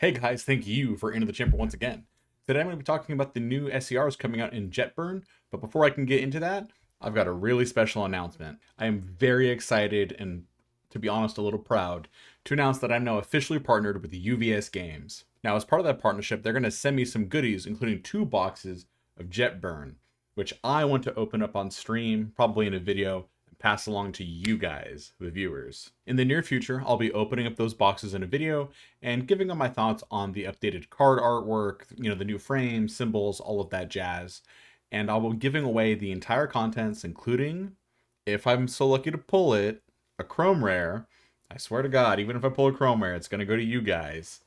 Hey guys, thank you for Into the Chamber once again. Today I'm going to be talking about the new SCRs coming out in Jetburn, but before I can get into that, I've got a really special announcement. I am very excited and, to be honest, a little proud to announce that I'm now officially partnered with UVS Games. Now, as part of that partnership, they're going to send me some goodies, including 2 boxes of Jetburn, which I want to open up on stream, probably in a video, pass along to you guys, the viewers. In the near future, I'll be opening up those boxes in a video and giving them my thoughts on the updated card artwork, the new frames, symbols, all of that jazz. And I will be giving away the entire contents, including, if I'm so lucky to pull it, a Chrome Rare. I swear to God, even if I pull a Chrome Rare, it's going to go to you guys.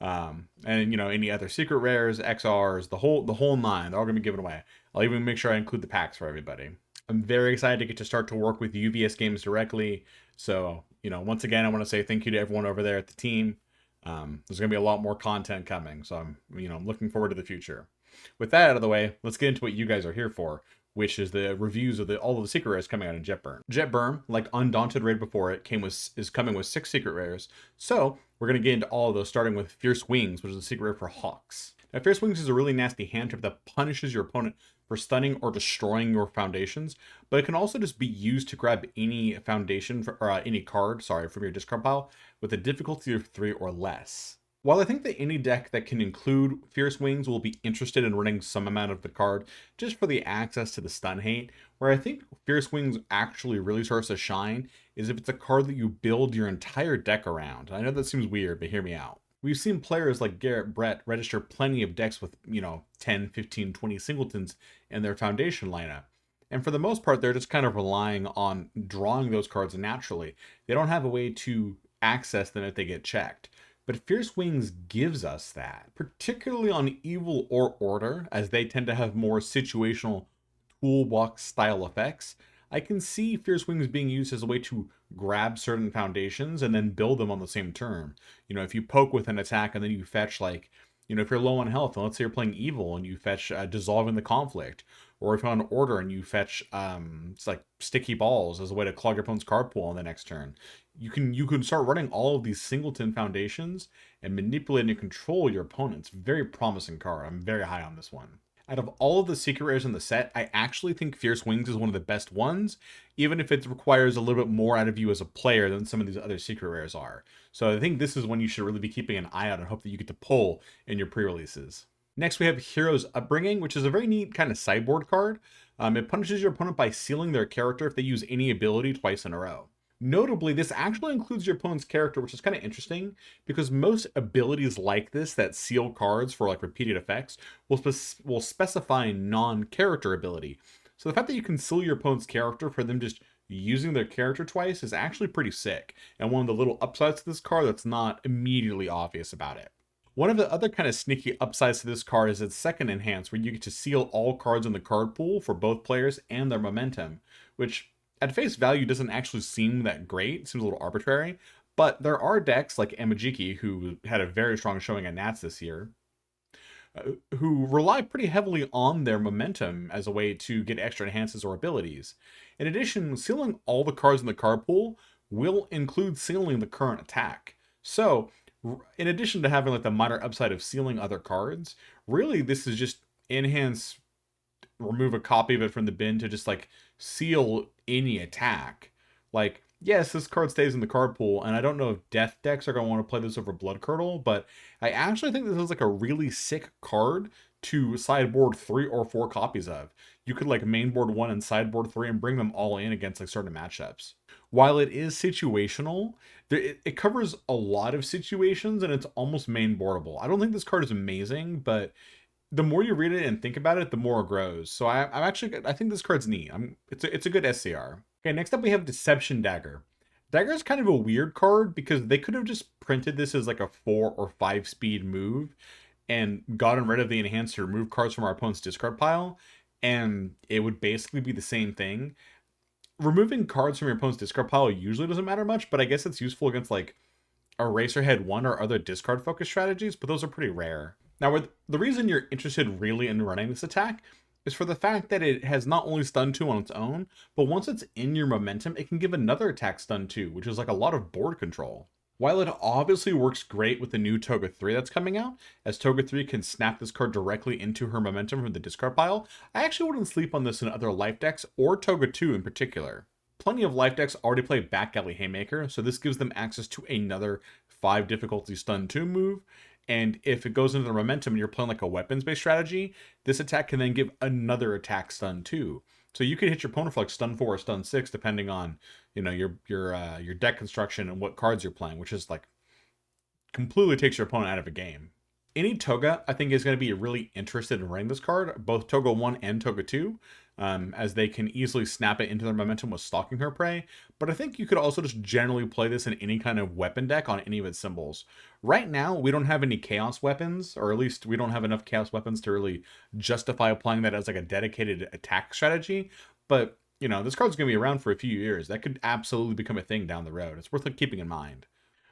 And any other secret rares, XRs, the whole nine, they're all going to be given away. I'll even make sure I include the packs for everybody. I'm very excited to get to start to work with UVS Games directly. So, once again, I want to say thank you to everyone over there at the team. There's going to be a lot more content coming. So I'm looking forward to the future. With that out of the way, let's get into what you guys are here for, which is the reviews of all of the secret rares coming out in Jetburn. Jetburn, like Undaunted Raid before it, is coming with 6 secret rares. So we're going to get into all of those, starting with Fierce Wings, which is a secret rare for Hawks. Now, Fierce Wings is a really nasty hand trap that punishes your opponent for stunning or destroying your foundations, but it can also just be used to grab any foundation or any card, from your discard pile with a difficulty of 3 or less. While I think that any deck that can include Fierce Wings will be interested in running some amount of the card just for the access to the stun hate, where I think Fierce Wings actually really starts to shine is if it's a card that you build your entire deck around. I know that seems weird, but hear me out. We've seen players like Garrett Brett register plenty of decks with, 10, 15, 20 singletons in their foundation lineup. And for the most part, they're just kind of relying on drawing those cards naturally. They don't have a way to access them if they get checked. But Fierce Wings gives us that, particularly on Evil or Order, as they tend to have more situational toolbox style effects. I can see Fierce Wings being used as a way to grab certain foundations and then build them on the same turn. If you poke with an attack and then you fetch if you're low on health, and let's say you're playing Evil and you fetch Dissolving the Conflict, or if you're on Order and you fetch it's like Sticky Balls as a way to clog your opponent's card pool on the next turn. You can start running all of these singleton foundations and manipulate and control your opponents. Very promising card. I'm very high on this one. Out of all of the secret rares in the set, I actually think Fierce Wings is one of the best ones, even if it requires a little bit more out of you as a player than some of these other secret rares are. So I think this is one you should really be keeping an eye out and hope that you get to pull in your pre-releases. Next, we have Hero's Upbringing, which is a very neat kind of sideboard card. It punishes your opponent by sealing their character if they use any ability twice in a row. Notably, this actually includes your opponent's character, which is kind of interesting because most abilities like this that seal cards for repeated effects will specify non-character ability. So the fact that you can seal your opponent's character for them just using their character twice is actually pretty sick, and one of the little upsides to this card that's not immediately obvious about it. One of the other kind of sneaky upsides to this card is its second enhance, where you get to seal all cards in the card pool for both players and their momentum, which at face value doesn't actually seem that great. It seems a little arbitrary, but there are decks like Amajiki, who had a very strong showing at Nats this year, who rely pretty heavily on their momentum as a way to get extra enhances or abilities. In addition, sealing all the cards in the card pool will include sealing the current attack. So, in addition to having the minor upside of sealing other cards, really this is just enhance, remove a copy of it from the bin to just seal any attack. Yes, this card stays in the card pool, and I don't know if death decks are going to want to play this over Blood Curdle, but I actually think this is a really sick card to sideboard 3 or 4 copies of. You could mainboard 1 and sideboard 3 and bring them all in against certain matchups. While it is situational, it covers a lot of situations and it's almost mainboardable. I don't think this card is amazing, but the more you read it and think about it, the more it grows. So I think this card's neat. It's a good SCR. Okay, next up we have Deception Dagger. Dagger is kind of a weird card because they could have just printed this as a 4 or 5 speed move and gotten rid of the enhance to remove cards from our opponent's discard pile, and it would basically be the same thing. Removing cards from your opponent's discard pile usually doesn't matter much, but I guess it's useful against Eraserhead 1 or other discard focused strategies, but those are pretty rare. Now, the reason you're interested really in running this attack is for the fact that it has not only stun 2 on its own, but once it's in your momentum, it can give another attack stun 2, which is a lot of board control. While it obviously works great with the new Toga 3 that's coming out, as Toga 3 can snap this card directly into her momentum from the discard pile, I actually wouldn't sleep on this in other life decks, or Toga 2 in particular. Plenty of life decks already play Back Alley Haymaker, so this gives them access to another 5 difficulty stun 2 move, and if it goes into the momentum and you're playing like a weapons-based strategy, this attack can then give another attack stun 2. So you could hit your opponent for like stun 4 or stun 6 depending on your deck construction and what cards you're playing, which is like completely takes your opponent out of a game. Any Toga, I think, is going to be really interested in running this card, both Toga 1 and Toga 2, as they can easily snap it into their momentum with stalking her prey. But I think you could also just generally play this in any kind of weapon deck on any of its symbols. Right now, we don't have any Chaos weapons, or at least we don't have enough Chaos weapons to really justify applying that as like a dedicated attack strategy. But, this card's going to be around for a few years. That could absolutely become a thing down the road. It's worth keeping in mind.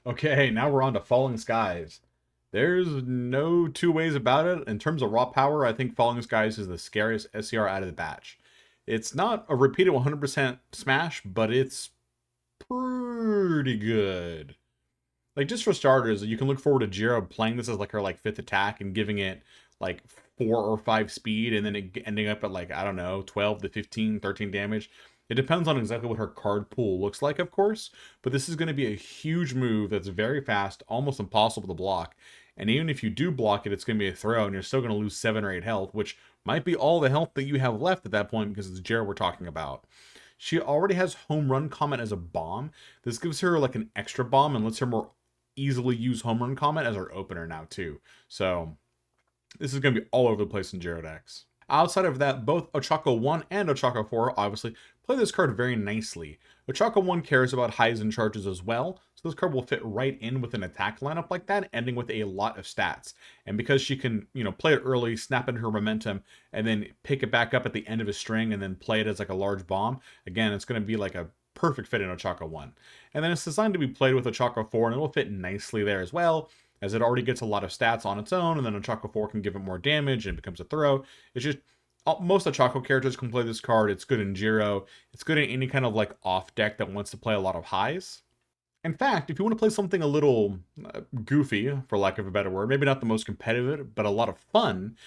Okay, now we're on to Falling Skies. There's no two ways about it. In terms of raw power, I think Falling Skies is the scariest SCR out of the batch. It's not a repeated 100% smash, but it's pretty good. Like, just for starters, you can look forward to Jiro playing this as like her fifth attack and giving it like 4 or 5 speed, and then it ending up at like, I don't know, 12 to 15, 13 damage. It depends on exactly what her card pool looks like, of course, but this is going to be a huge move that's very fast, almost impossible to block. And even if you do block it, it's going to be a throw, and you're still going to lose 7 or 8 health, which might be all the health that you have left at that point because it's Jiro we're talking about. She already has Home Run Comet as a bomb. This gives her like an extra bomb and lets her more easily use Home Run Comet as her opener now too. So this is going to be all over the place in Jiro decks. Outside of that, both Ochako 1 and Ochako 4 obviously play this card very nicely. Ochako 1 cares about highs and charges as well, so this card will fit right in with an attack lineup like that, ending with a lot of stats. And because she can, play it early, snap into her momentum, and then pick it back up at the end of a string and then play it as like a large bomb, again, it's going to be like a perfect fit in Ochako 1. And then it's designed to be played with Ochako 4, and it'll fit nicely there as well, as it already gets a lot of stats on its own, and then Ochako 4 can give it more damage and it becomes a throw. It's just, most Ochako characters can play this card. It's good in Jiro. It's good in any kind of like off deck that wants to play a lot of highs. In fact, if you want to play something a little goofy, for lack of a better word, maybe not the most competitive, but a lot of fun,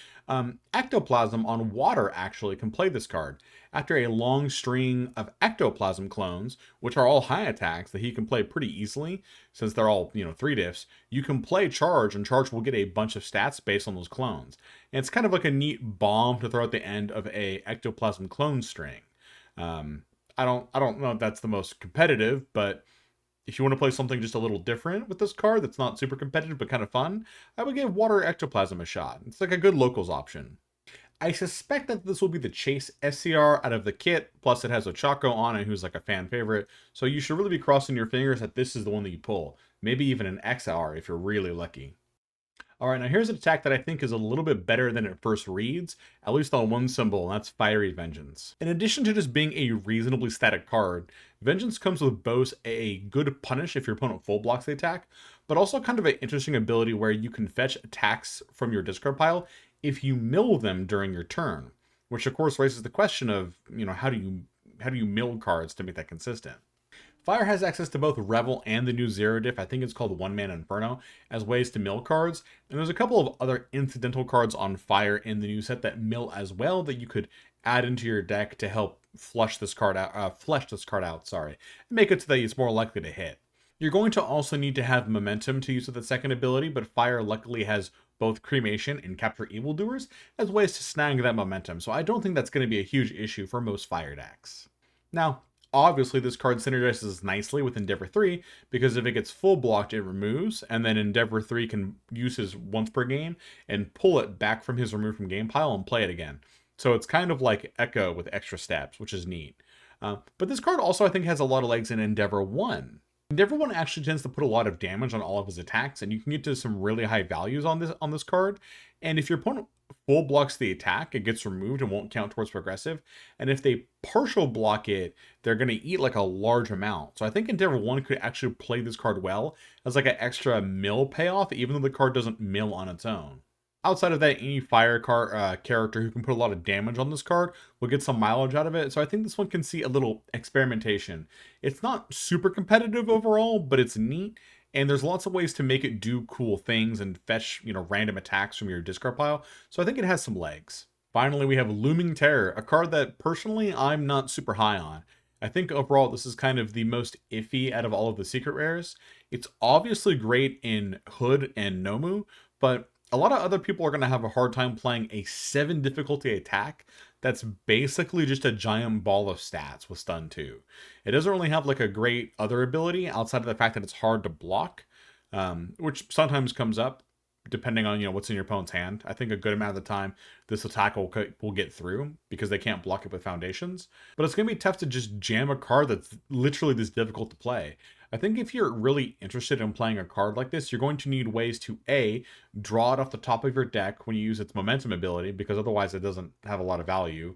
Ectoplasm on water actually can play this card. After a long string of Ectoplasm clones, which are all high attacks that he can play pretty easily, since they're all, 3 diffs, you can play Charge, and Charge will get a bunch of stats based on those clones. And it's kind of like a neat bomb to throw at the end of a Ectoplasm clone string. I don't know if that's the most competitive, but if you want to play something just a little different with this card that's not super competitive but kind of fun, I would give Water Ectoplasm a shot. It's like a good locals option. I suspect that this will be the Chase SCR out of the kit, plus it has Ochako on it, who's like a fan favorite, so you should really be crossing your fingers that this is the one that you pull. Maybe even an XR if you're really lucky. Alright, now here's an attack that I think is a little bit better than it first reads, at least on one symbol, and that's Fiery Vengeance. In addition to just being a reasonably static card, Vengeance comes with both a good punish if your opponent full blocks the attack, but also kind of an interesting ability where you can fetch attacks from your discard pile if you mill them during your turn, which of course raises the question of, how do you mill cards to make that consistent? Fire has access to both Revel and the new Zero Diff, I think it's called One Man Inferno, as ways to mill cards. And there's a couple of other incidental cards on Fire in the new set that mill as well that you could add into your deck to help flesh this card out, and make it so that it's more likely to hit. You're going to also need to have momentum to use the second ability, but Fire luckily has both Cremation and Capture Evildoers as ways to snag that momentum, so I don't think that's going to be a huge issue for most Fire decks. Now, obviously, this card synergizes nicely with Endeavor 3, because if it gets full blocked, it removes, and then Endeavor 3 can use his once per game and pull it back from his remove from game pile and play it again. So it's kind of like Echo with extra steps, which is neat. But this card also, I think, has a lot of legs in Endeavor 1. Endeavor 1 actually tends to put a lot of damage on all of his attacks, and you can get to some really high values on this card. And if your opponent full blocks the attack, it gets removed and won't count towards progressive. And if they partial block it, they're going to eat like a large amount. So I think Endeavor 1 could actually play this card well as like an extra mill payoff, even though the card doesn't mill on its own. Outside of that, any fire character who can put a lot of damage on this card will get some mileage out of it. So I think this one can see a little experimentation. It's not super competitive overall, but it's neat. And there's lots of ways to make it do cool things and fetch, random attacks from your discard pile. So I think it has some legs. Finally, we have Looming Terror, a card that personally I'm not super high on. I think overall this is kind of the most iffy out of all of the secret rares. It's obviously great in Hood and Nomu, but a lot of other people are going to have a hard time playing a 7 difficulty attack that's basically just a giant ball of stats with stun 2. It doesn't really have like a great other ability outside of the fact that it's hard to block, which sometimes comes up depending on what's in your opponent's hand. I think a good amount of the time this attack will get through because they can't block it with foundations. But it's going to be tough to just jam a card that's literally this difficult to play. I think if you're really interested in playing a card like this, you're going to need ways to A, draw it off the top of your deck when you use its momentum ability, because otherwise it doesn't have a lot of value.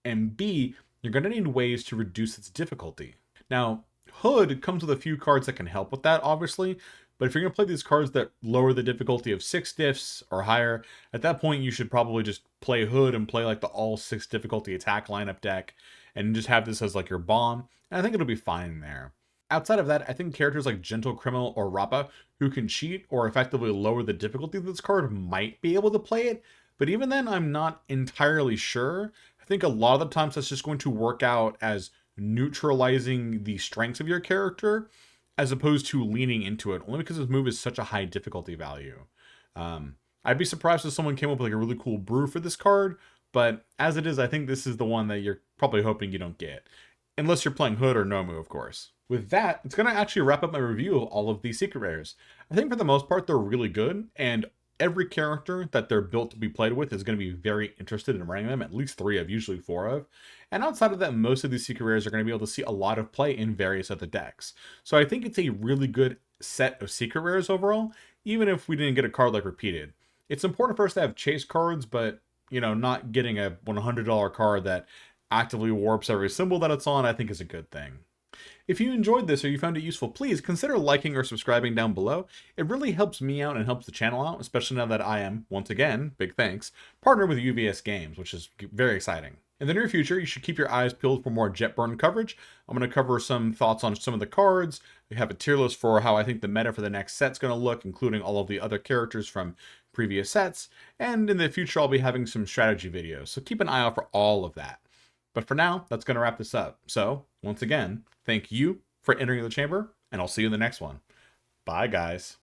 And B, you're going to need ways to reduce its difficulty. Now, Hood comes with a few cards that can help with that, obviously, but if you're going to play these cards that lower the difficulty of 6 diffs or higher, at that point you should probably just play Hood and play like the all 6 difficulty attack lineup deck and just have this as like your bomb, and I think it'll be fine there. Outside of that, I think characters like Gentle Criminal or Rappa, who can cheat or effectively lower the difficulty of this card, might be able to play it, but even then I'm not entirely sure. I think a lot of the times that's just going to work out as neutralizing the strengths of your character as opposed to leaning into it, only because this move is such a high difficulty value. I'd be surprised if someone came up with like a really cool brew for this card, but as it is, I think this is the one that you're probably hoping you don't get. Unless you're playing Hood or Nomu, of course. With that, it's going to actually wrap up my review of all of these secret rares. I think for the most part, they're really good, and every character that they're built to be played with is going to be very interested in running them, at least 3 of, usually 4 of. And outside of that, most of these secret rares are going to be able to see a lot of play in various other decks. So I think it's a really good set of secret rares overall, even if we didn't get a card like Repeated. It's important for us to have chase cards, but, not getting a $100 card that actively warps every symbol that it's on, I think is a good thing. If you enjoyed this or you found it useful, please consider liking or subscribing down below. It really helps me out and helps the channel out, especially now that I am, once again, big thanks, partnered with UVS Games, which is very exciting. In the near future, you should keep your eyes peeled for more Jetburn coverage. I'm going to cover some thoughts on some of the cards. We have a tier list for how I think the meta for the next set's going to look, including all of the other characters from previous sets. And in the future, I'll be having some strategy videos, so keep an eye out for all of that. But for now, that's going to wrap this up. So, once again, thank you for entering the chamber, and I'll see you in the next one. Bye, guys.